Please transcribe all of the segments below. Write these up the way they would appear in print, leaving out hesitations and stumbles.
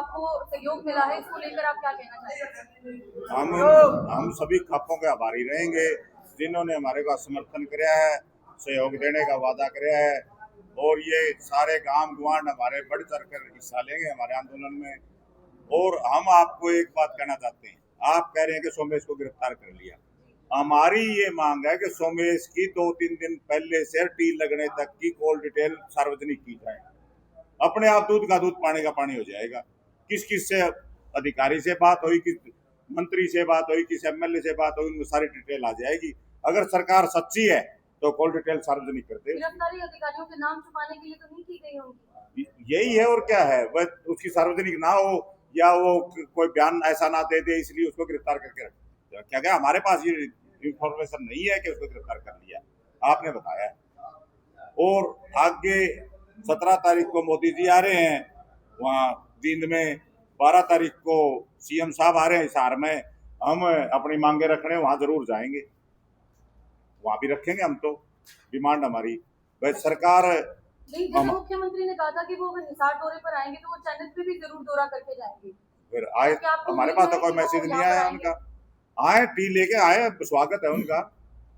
आपको सहयोग मिला है, इसको लेकर आप क्या कहना चाहेंगे? हम सभी खापों के आभारी रहेंगे जिन्होंने हमारे को समर्थन किया है, सहयोग देने का वादा किया है, और ये सारे गांव गुआंढ हमारे बढ़ चढ़ कर हिस्सा लेंगे हमारे आंदोलन में। और हम आपको एक बात कहना चाहते हैं, आप कह रहे हैं कि सोमेश को गिरफ्तार कर लिया, हमारी ये मांग है कि सोमेश की 2-3 दिन पहले से टील लगने तक की कॉल डिटेल सार्वजनिक की जाए। अपने आप दूध का दूध पानी का पानी हो जाएगा। किस किस से अधिकारी से बात हुई, किस मंत्री से बात हुई, किस एमएलए से बात हुई, उनमें सारी डिटेल आ जाएगी। अगर सरकार सच्ची है तो कॉल डिटेल सार्वजनिक कर दे। गिरफ्तारी अधिकारियों के नाम छुपाने के लिए तो नहीं की गई होंगी? यही है और क्या है, वह उसकी सार्वजनिक ना हो या वो कोई बयान ऐसा ना दे दे इसलिए उसको गिरफ्तार करके रख क्या क्या हमारे पास ये इंफॉर्मेशन नहीं है कि उसको गिरफ्तार कर लिया, आपने बताया। और आगे 17 तारीख को मोदी जी आ रहे हैं, वहाँ जींद में 12 तारीख को सीएम साहब आ रहे हैं हिसार में। हम अपनी मांगे रखने वहां जरूर जाएंगे, वहां भी रखेंगे हम तो डिमांड हमारी। भाई सरकार नहीं, जैसे मुख्यमंत्री ने कहा था कि वो अगर हिसार दौरे पर आएंगे तो वो चैनल पे भी जरूर दौरा करके जाएंगे। फिर आए, हमारे पास तो कोई मैसेज नहीं आया उनका। आए टी लेके आए, स्वागत है उनका,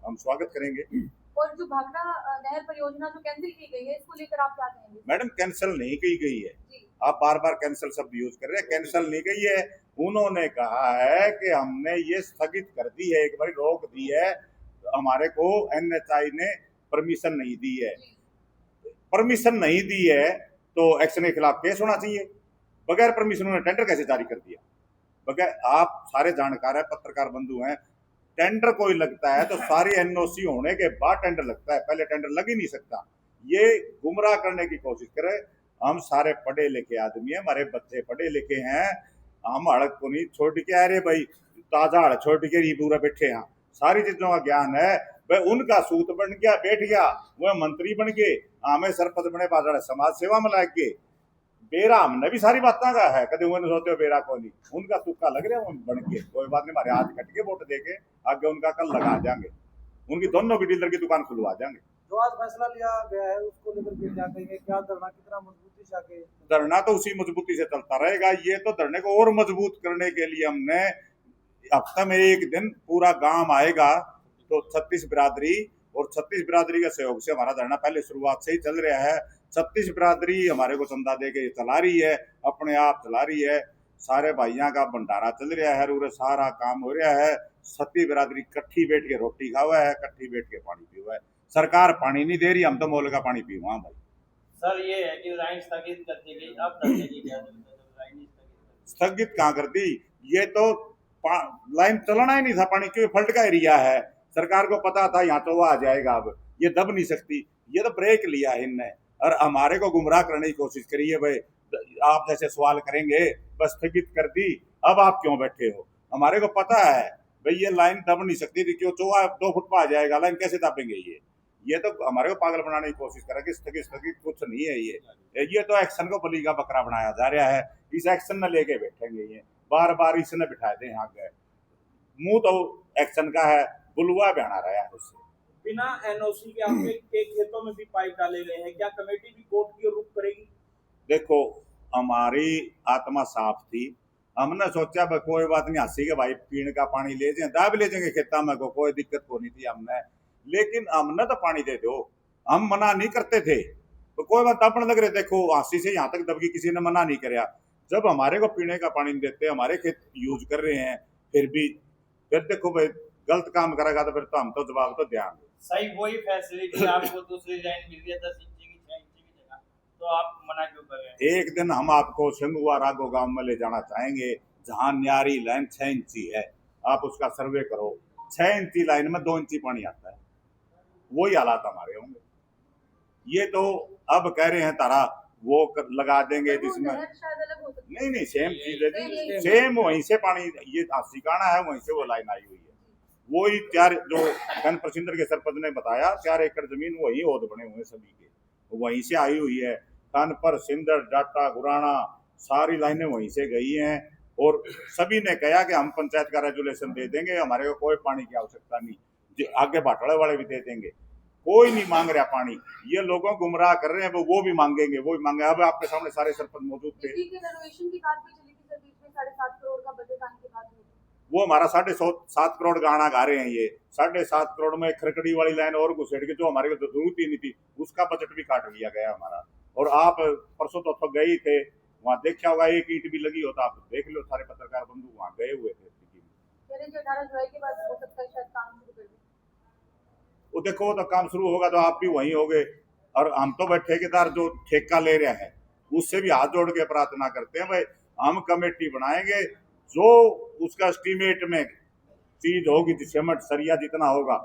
हम स्वागत करेंगे। और जो भाखड़ा नहर परियोजना जो कैंसिल की गई है, इसको लेकर आप क्या कहेंगे? मैडम कैंसिल नहीं की गई है, आप बार बार कैंसिल शब्द यूज कर रहे हैं, कैंसिल नहीं गई है। उन्होंने कहा है कि हमने ये स्थगित कर दी है, एक बार रोक दी है, हमारे को एनएचआई ने परमिशन नहीं दी है। परमिशन नहीं दी है तो एक्शन के खिलाफ केस होना चाहिए। बगैर परमिशन उन्होंने टेंडर कैसे जारी कर दिया? बगैर, आप सारे जानकार है, पत्रकार बंधु हैं, टेंडर कोई लगता है तो सारी एनओसी होने के बाद टेंडर लगता है, पहले टेंडर लग ही नहीं सकता। ये गुमराह करने की कोशिश करे। हम सारे पढ़े लिखे आदमी हैं, हमारे बच्चे पढ़े लिखे हैं, हम हड़क को नहीं छोड़ के आ रहे भाई, ताजा हड़ छोड़ के ही पूरा बैठे हैं, सारी चीजों का ज्ञान है। वह उनका सूत बन गया, बैठ गया, वह मंत्री बन गए, हमें सरपंच बने, बाजार समाज सेवा में लाग गए। बेरा हमने भी सारी बातें का है, कभी उन्होंने सोते हो बेरा को नहीं, उनका तुक्का लग रहा है बन के, कोई बात नहीं, हमारे हाथ कट के वोट देके आगे उनका कल लगा जाएंगे, उनकी दोनों की डीलर की दुकान खुलवा जाएंगे। जो आज फैसला लिया गया है उसको लेकर के क्या कहेंगे, क्या धरना कितना मजबूती से आगे? धरना तो उसी मजबूती से चलता रहेगा। ये तो धरने को और मजबूत करने के लिए हमने हफ्ता में एक दिन पूरा गांव आएगा, तो 36 बिरादरी और 36 बिरादरी के सहयोग से हमारा धरना पहले शुरुआत से ही चल रहा है। 36 बिरादरी हमारे को चंदा दे के चला रही है, अपने आप चला रही है, सारे भाइयों का भंडारा चल रहा है, पूरे सारा काम हो रहा है। 36 बिरादरी कट्ठी बैठ के रोटी खावा है, कट्ठी बैठ के पानी पीवा है। सरकार पानी नहीं दे रही, हम तो मोल का पानी पीवा भाई। सर ये है कि लाइन स्थगित कर दी गई, अब धरने की क्या जरूरत है? लाइन स्थगित कहाँ कर दी? ये तो लाइन चलाना ही नहीं था, पानी क्यों फल्ट का एरिया है, सरकार को पता था यहाँ तो वो आ जाएगा, अब ये दब नहीं सकती, ये तो ब्रेक लिया है इनने और हमारे को गुमराह करने की कोशिश करी है। भाई आप जैसे सवाल करेंगे, बस स्थगित कर दी, अब आप क्यों बैठे हो? हमारे को पता है भाई ये लाइन दब नहीं सकती थी, क्यों 2 फुट पर आ जाएगा, लाइन कैसे दबेंगे? ये तो हमारे को पागल बनाने की कोशिश करा कि स्थगित कुछ नहीं है। ये तो एक्शन को बली का बकरा बनाया जा रहा है, इस एक्शन में लेके बैठेंगे, ये बार बार इसने बिठा दे यहाँ गए, मुंह तो एक्शन का है, बुलवा बना रहा है उससे। बिना एनओसी के आपके खेतों में भी पाइप डाले गए हैं, क्या कमेटी भी कोर्ट की रुख करेगी? देखो हमारी आत्मा साफ थी, हमने सोचा भाई कोई बात नहीं, हंसी के भाई पीने का पानी ले जाए, दाब ले जाएंगे खेता में, को कोई दिक्कत को नहीं थी हमने, लेकिन हमने तो पानी दे दो, हम मना नहीं करते थे, तो कोई बात अपने लग रहे, देखो हंसी से यहाँ तक दबकी, किसी ने मना नहीं कराया। जब हमारे को पीने का पानी देते, हमारे खेत यूज कर रहे हैं, फिर भी फिर देखो भाई गलत काम करेगा तो फिर तो हम तो जवाब तो देंगे। सही वही फैसिलिटी आपको दूसरी लाइन मिल रही है 10 इंची की 6 इंची की जगह, तो आप मना क्यों कर रहे हैं? एक दिन हम आपको सिंगुआ रागो गांव में ले जाना चाहेंगे, जहां न्यारी लाइन 6 इंची है, आप उसका सर्वे करो, 6 इंची लाइन में 2 इंची पानी आता है, वही हालात हमारे होंगे। ये तो अब कह रहे हैं तारा वो लगा देंगे जिसमें, नहीं सेम चीज है जी, सेम वहीं से पानी, ये सिकाना है वहीं से वो लाइन आई हुई है, वही 4 जो गन प्रसिंदर के सरपंच ने बताया, 4 एकड़ जमीन वही ओद बने हुए सभी के, वहीं से आई हुई है। कानपुर, सिंदर, डाटा, गुराना सारी लाइनें वहीं से गई हैं, और सभी ने कहा कि हम पंचायत का रेजुलेशन दे देंगे, हमारे को कोई पानी की आवश्यकता नहीं, आगे बाटड़े वाले भी दे देंगे, कोई नहीं मांग रहा पानी। ये लोगों को गुमराह कर रहे हैं, वो भी मांगेंगे, वो भी मांगे। अब आपके सामने सारे सरपंच मौजूद थे। 7.5 करोड़ का बजट आने के बाद भी। वो हमारा 7.5 करोड़ गाना गा रहे हैं। ये 7.5 करोड़ में खरकड़ी वाली लाइन और घुसेड़ के जो हमारे को जरूरत ही नहीं थी उसका बजट भी काट लिया गया हमारा। और आप परसों तो गए ही थे, वहाँ देखा होगा एक ईंट भी लगी हो तो आप देख लो, सारे पत्रकार बंधु वहाँ गए हुए थे। 18 जुलाई के बाद हो सकता है शायद काम शुरू कर दें। वो देखो तो काम शुरू होगा तो आप भी वहीं होगे। और हम तो भाई ठेकेदार जो ठेका ले रहे हैं उससे भी हाथ जोड़ के प्रार्थना करते हैं, भाई हम कमेटी बनाएंगे, जो उसका एस्टीमेट में चीज होगी, सीमेंट सरिया जितना होगा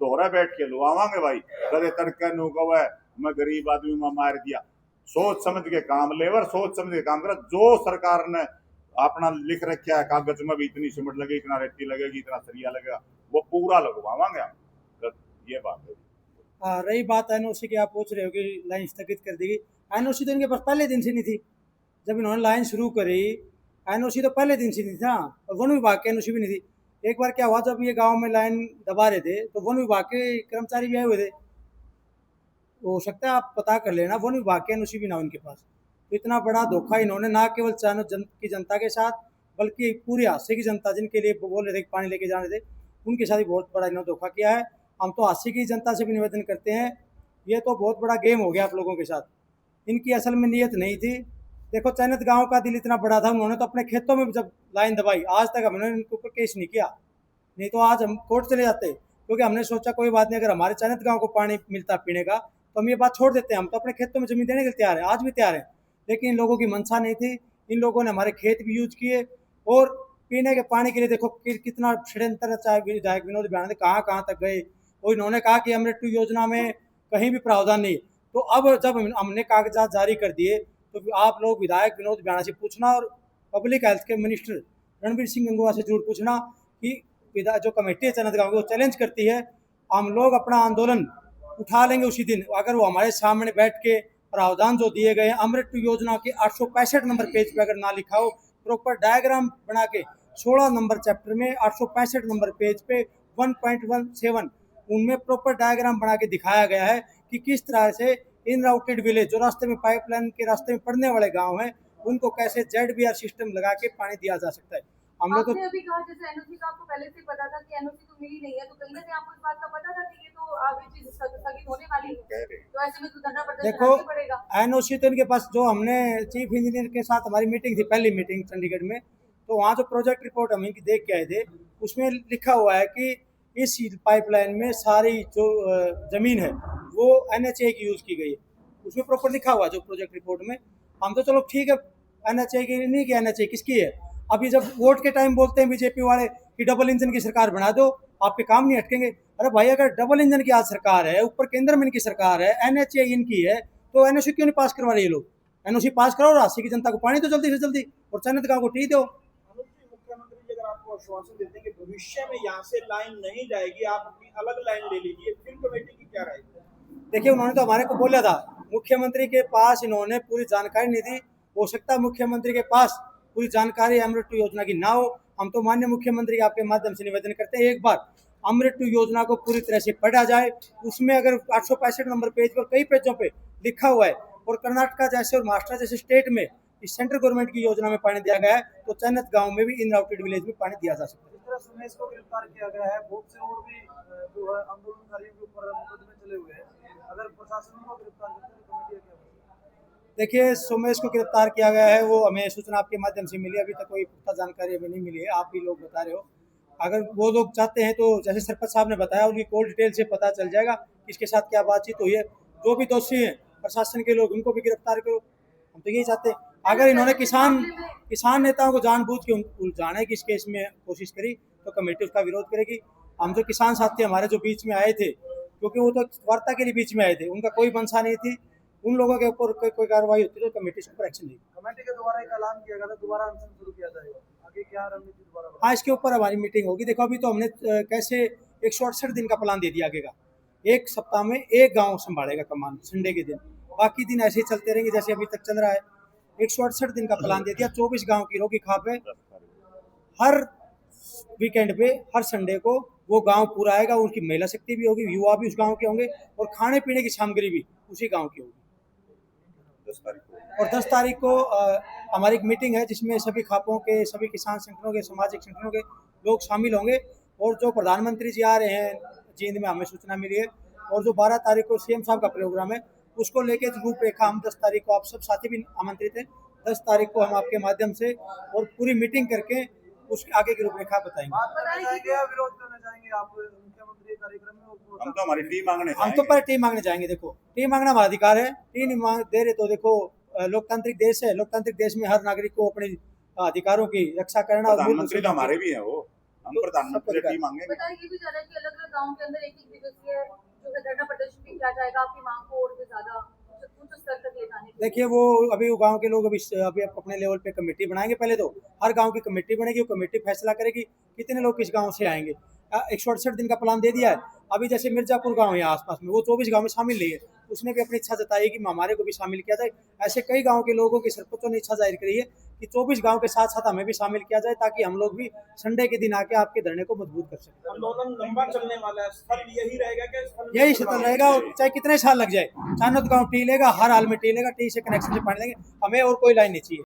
दोहरा बैठ के लुआवांगे भाई। कदे तड़के नु कवे मैं गरीब आदमी में मार दिया। सोच समझ के काम लेवर, सोच समझ के काम करा। जो सरकार ने अपना लिख रखा है कागज में भी इतनी सीमेंट लगेगी, इतना रेती लगेगी, इतना सरिया लगेगा, वो पूरा लगवावांगे हम। ये बात है। रही बात एनओसी की, आप पूछ रहे हो कि लाइन स्थगित कर देगी। एनओसी तो इनके पास पहले दिन से नहीं थी। जब इन्होंने लाइन शुरू करी एनओसी तो पहले दिन से नहीं था, और वन विभाग की एनओसी भी नहीं थी। एक बार क्या हुआ, जब ये गांव में लाइन दबा रहे थे तो वन विभाग के कर्मचारी भी आए हुए थे। हो सकता है आप पता कर लेना, वन विभाग की एनओसी भी ना उनके पास। तो इतना बड़ा धोखा इन्होंने ना केवल की जनता के साथ बल्कि पूरी हादसे की जनता जिनके लिए बोल रहे थे पानी लेके जाने थे उनके साथ भी बहुत बड़ा इन्होंने धोखा किया है। हम तो हादसे की जनता से भी निवेदन करते हैं, ये तो बहुत बड़ा गेम हो गया आप लोगों के साथ। इनकी असल में नीयत नहीं थी। देखो चैनत गांव का दिल इतना बड़ा था, उन्होंने तो अपने खेतों में जब लाइन दबाई आज तक हमने इनके ऊपर केस नहीं किया, नहीं तो आज हम कोर्ट चले जाते। क्योंकि हमने सोचा कोई बात नहीं, अगर हमारे चैनत गांव को पानी मिलता पीने का तो हम ये बात छोड़ देते हैं, हम तो अपने खेतों में जमीन देने के लिए तैयार है, आज भी तैयार है। लेकिन इन लोगों की मंशा नहीं थी, इन लोगों ने हमारे खेत भी यूज किए और पीने के पानी के लिए देखो कितना षड्यंत्र रचा है। विधायक विनोद बिहान कहाँ तक गए, और इन्होंने कहा कि अमृत 2 योजना में कहीं भी प्रावधान नहीं। तो अब जब हमने कागजात जारी कर दिए तो आप लोग विधायक विनोद बिहाना से पूछना और पब्लिक हेल्थ के मिनिस्टर रणबीर सिंह गंगवा से जरूर पूछना कि जो कमेटी है चैनत गाँव की वो चैलेंज करती है, हम लोग अपना आंदोलन उठा लेंगे उसी दिन अगर वो हमारे सामने बैठ के प्रावधान जो दिए गए अमृत 2 योजना के 865 नंबर पेज पे अगर ना लिखा हो, प्रॉपर डायग्राम बना के 16 नंबर चैप्टर में 865 नंबर पेज पे 1.17 उनमें प्रॉपर डायग्राम बना के दिखाया गया है कि किस तरह से इन राउटेड विलेज जो रास्ते में पाइपलाइन के रास्ते में पड़ने वाले गांव हैं उनको कैसे जेडबीआर सिस्टम लगा के पानी दिया जा सकता है। हम लोग आपने अभी कहा जैसे एनओसी का आपको पहले से पता था कि एनओसी तो मिली नहीं है, तो कहीं ना कहीं आपको इस बात का पता था कि ये तो आगे चीज स्थगित होने वाली है, तो ऐसे में तो धरना प्रदर्शन देखो करना पड़ेगा। एनओसी तो इनके पास, जो हमने चीफ इंजीनियर के साथ हमारी मीटिंग थी, पहली मीटिंग चंडीगढ़ में, तो वहाँ जो प्रोजेक्ट रिपोर्ट हम इनकी देख के आए थे उसमें लिखा हुआ है कि इस पाइपलाइन में सारी जो जमीन है वो NHA की यूज की गई है, उसमें प्रॉपर लिखा हुआ है जो प्रोजेक्ट रिपोर्ट में। हम तो चलो ठीक है NHA की नहीं कि NHA किसकी है। अभी जब वोट के टाइम बोलते हैं बीजेपी वाले कि डबल इंजन की सरकार बना दो आपके काम नहीं अटकेंगे। अरे भाई अगर डबल इंजन की आज सरकार है, ऊपर केंद्र में इनकी सरकार है, NHA इनकी है, तो NOC क्यों नहीं पास करवा रहे ये लोग? NOC पास कराओ, राशि की जनता को पानी तो जल्दी से जल्दी और चैनत गाँव को टी दो। मुख्यमंत्री जी अगर आपको आश्वासन देते हैं कि भविष्य में यहाँ से लाइन नहीं जाएगी, आप अपनी अलग लाइन ले लीजिए, फिर कमेटी की क्या राय है? देखिए उन्होंने तो हमारे को बोला था, मुख्यमंत्री के पास इन्होंने पूरी जानकारी नहीं दी। हो सकता है मुख्यमंत्री के पास पूरी जानकारी अमृत 2 योजना की ना हो। हम तो माननीय मुख्यमंत्री के आपके माध्यम से निवेदन करते हैं एक बार अमृत 2 योजना को पूरी तरह से पढ़ा जाए। उसमें अगर 865 नंबर पेज पर कई पेजों पे लिखा हुआ है और कर्नाटका जैसे और महाराष्ट्र जैसे स्टेट में इस सेंट्रल गवर्नमेंट की योजना में पानी दिया गया है, तो चैनत गांव में भी इन राउटेड विलेज में पानी दिया जा सकता है। इस तरह सुमेश को गिरफ्तार किया गया है, बहुत से और भी जो है आंदोलनकारियों के ऊपर मुकदमे चले हुए हैं, अगर प्रशासन को गिरफ्तार करते हैं तो कमेटी क्या? देखिए सुमेश को गिरफ्तार किया गया है, वो हमें सूचना आपके माध्यम से मिली, अभी तक कोई पुख्ता जानकारी हमें नहीं मिली है, आप भी लोग बता रहे हो। अगर वो लोग चाहते हैं तो जैसे सरपंच साहब ने बताया उनकी कॉल डिटेल से पता चल जाएगा किसके साथ क्या बातचीत हुई है। जो भी दोषी हैं प्रशासन के लोग उनको भी गिरफ्तार करो, हम तो यही चाहते हैं। अगर इन्होंने किसान नेताओं को जानबूझ के उलझाने की इस केस में कोशिश करी तो कमेटी उसका विरोध करेगी। हम जो किसान साथी हमारे जो बीच में आए थे, क्योंकि वो तो वार्ता के लिए बीच में आए थे, उनका कोई मंशा नहीं थी, उन लोगों के ऊपर कोई कार्रवाई होती तो कमेटी के ऊपर एक्शन लेगी। कमेटी के द्वारा एक ऐलान किया गया था, दोबारा अनशन शुरू किया जाएगा, आगे क्या रणनीति दोबारा? हाँ, इसके ऊपर हमारी मीटिंग होगी। देखो अभी तो हमने कैसे 168 दिन का प्लान दे दिया आगे का, एक सप्ताह में एक गांव संभालेगा कमान संडे के दिन, बाकी दिन ऐसे ही चलते रहेंगे जैसे अभी तक चल रहा है। 168 दिन का प्लान दे दिया, 24 गांव की रोगी खा पे हर वीकेंड पे हर संडे को वो गांव पूरा आएगा, उनकी महिला शक्ति भी होगी, युवा भी उस गांव के होंगे और खाने पीने की सामग्री भी उसी गांव की होगी। 10 तारीख को। और 10 तारीख को हमारी एक मीटिंग है जिसमें सभी खापों के, सभी किसान संगठनों के, सामाजिक संगठनों के लोग शामिल होंगे। और जो प्रधानमंत्री जी आ रहे हैं जींद में, हमें सूचना मिली है। और जो 12 तारीख को सीएम साहब का प्रोग्राम है उसको लेके रूपरेखा हम 10 तारीख को, आप सब साथी भी आमंत्रित हैं, 10 तारीख को हम आपके माध्यम से और पूरी मीटिंग करके उसके आगे की रूपरेखा बताएंगे। विरोध करना चाहेंगे आप मुख्यमंत्री कार्यक्रम में? हम तो हमारी टीम मांगने हम तो पर टीम मांगने जाएंगे। देखो, टीम मांगना हमारा अधिकार है, टीम मांग दे रहे तो देखो, लोकतांत्रिक देश है, लोकतांत्रिक देश में हर नागरिक को अपने अधिकारों की रक्षा करना और प्रधानमंत्री तो हमारे भी हैं, वो हम तो प्रधानमंत्री सबको टीम मांगेंगे। बताया ये भी जा रहा है कि अलग अलग गाँव के अंदर एक दिवसीय जो है धरना प्रदर्शन भी किया जाएगा आपकी मांग को और भी ज्यादा उच्च स्तर तक ले जाने के लिए। देखिए, वो अभी वो गांव के लोग अभी अपने लेवल पे कमेटी बनाएंगे। पहले तो हर गांव की कमेटी बनेगी, वो कमेटी फैसला करेगी कितने लोग किस गांव से आएंगे। 168 दिन का प्लान दे दिया है। अभी जैसे मिर्जापुर गांव है आसपास में, वो 24 गांव में शामिल नहीं है, उसने भी अपनी इच्छा जताई कि हमारे को भी शामिल किया जाए। ऐसे कई गांव के लोगों की सरपंचों ने इच्छा जाहिर करी है कि 24 गांव के साथ साथ हमें भी शामिल किया जाए, ताकि हम लोग भी संडे के दिन आके आपके धरने को मजबूत कर सकें। आंदोलन लंबा चलने वाला है, स्थल यही रहेगा क्या? यही स्थल रहेगा, और चाहे कितने साल लग जाए, चानोद गांव टी लेगा, हर हाल में टी लेगा, टी से कनेक्शन से पानी देंगे, हमें और कोई लाइन नहीं चाहिए।